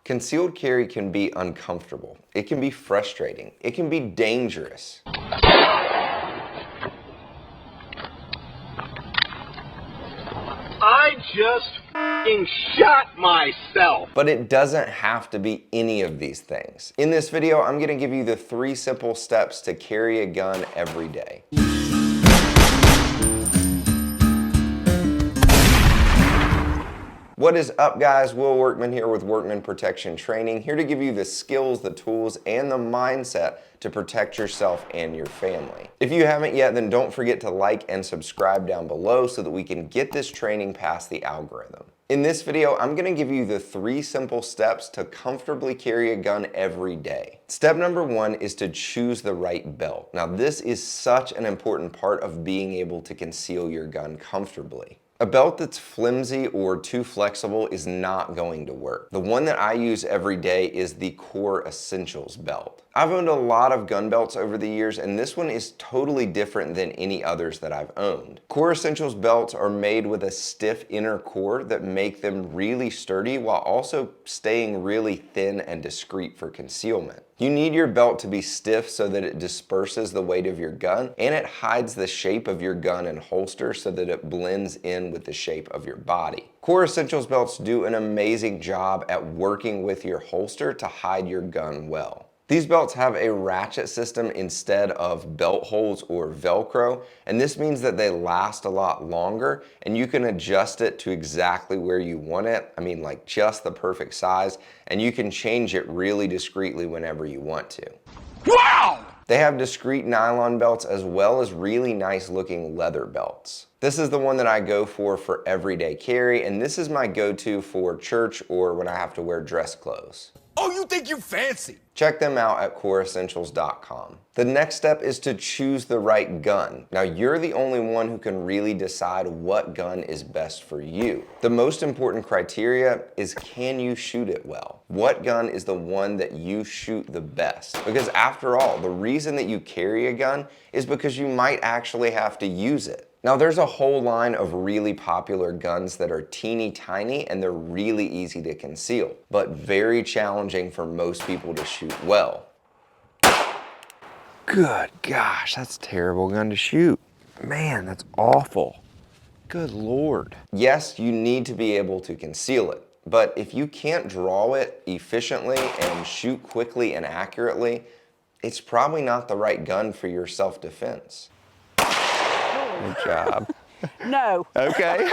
Concealed carry can be uncomfortable. It can be frustrating. It can be dangerous. I just f***ing shot myself. But it doesn't have to be any of these things. In this video, I'm gonna give you the 3 simple steps to carry a gun every day. What is up, guys? Will Workman here with Workman Protection Training, here to give you the skills, the tools, and the mindset to protect yourself and your family. If you haven't yet, then don't forget to like and subscribe down below so that we can get this training past the algorithm. In this video, I'm gonna give you the 3 simple steps to comfortably carry a gun every day. Step number 1 is to choose the right belt. Now, this is such an important part of being able to conceal your gun comfortably. A belt that's flimsy or too flexible is not going to work. The one that I use every day is the Core Essentials belt. I've owned a lot of gun belts over the years, and this one is totally different than any others that I've owned. Core Essentials belts are made with a stiff inner core that make them really sturdy while also staying really thin and discreet for concealment. You need your belt to be stiff so that it disperses the weight of your gun, and it hides the shape of your gun and holster so that it blends in with the shape of your body. Core Essentials belts do an amazing job at working with your holster to hide your gun well. These belts have a ratchet system instead of belt holes or Velcro, and this means that they last a lot longer and you can adjust it to exactly where you want it. I mean, like just the perfect size, and you can change it really discreetly whenever you want to. Wow! They have discreet nylon belts as well as really nice looking leather belts. This is the one that I go for everyday carry, and this is my go-to for church or when I have to wear dress clothes. Oh, you think you fancy? Check them out at coreessentials.com. The next step is to choose the right gun. Now, you're the only one who can really decide what gun is best for you. The most important criteria is, can you shoot it well? What gun is the one that you shoot the best? Because after all, the reason that you carry a gun is because you might actually have to use it. Now, there's a whole line of really popular guns that are teeny tiny and they're really easy to conceal, but very challenging for most people to shoot well. Good gosh, that's a terrible gun to shoot. Man, that's awful. Good Lord. Yes, you need to be able to conceal it, but if you can't draw it efficiently and shoot quickly and accurately, it's probably not the right gun for your self-defense. Good job. No. Okay.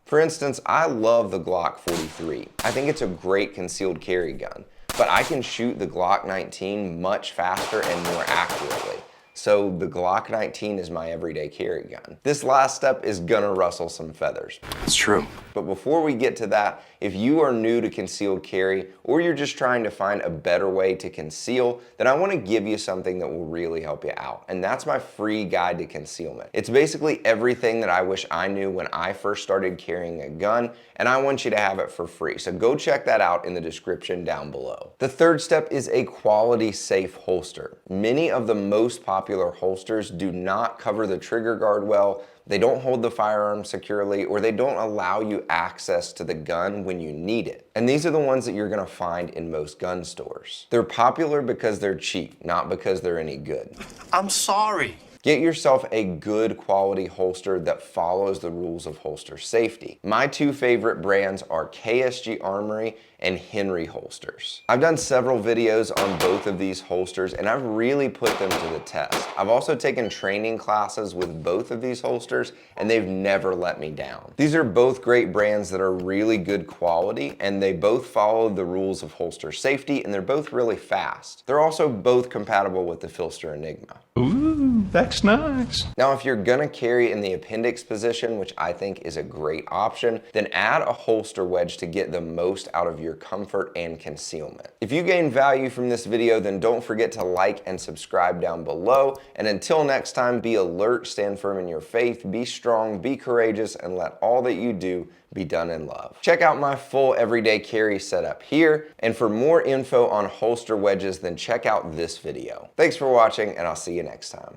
For instance, I love the Glock 43. I think it's a great concealed carry gun, but I can shoot the Glock 19 much faster and more accurately. So the Glock 19 is my everyday carry gun. This last step is gonna rustle some feathers. It's true. But before we get to that, if you are new to concealed carry or you're just trying to find a better way to conceal, then I want to give you something that will really help you out. And that's my free guide to concealment. It's basically everything that I wish I knew when I first started carrying a gun, and I want you to have it for free. So go check that out in the description down below. The third step is a quality safe holster. Many of the most popular holsters do not cover the trigger guard well, they don't hold the firearm securely, or they don't allow you access to the gun when you need it. And these are the ones that you're gonna find in most gun stores. They're popular because they're cheap, not because they're any good. I'm sorry. Get yourself a good quality holster that follows the rules of holster safety. My 2 favorite brands are KSG Armory and Henry holsters. I've done several videos on both of these holsters and I've really put them to the test. I've also taken training classes with both of these holsters and they've never let me down. These are both great brands that are really good quality and they both follow the rules of holster safety and they're both really fast. They're also both compatible with the Filster Enigma. Ooh, that's nice. Now, if you're gonna carry in the appendix position, which I think is a great option, then add a holster wedge to get the most out of your comfort and concealment. If you gain value from this video, then don't forget to like and subscribe down below. And until next time, be alert, stand firm in your faith, be strong, be courageous, and let all that you do be done in love. Check out my full everyday carry setup here. And for more info on holster wedges, then check out this video. Thanks for watching, and I'll see you next time.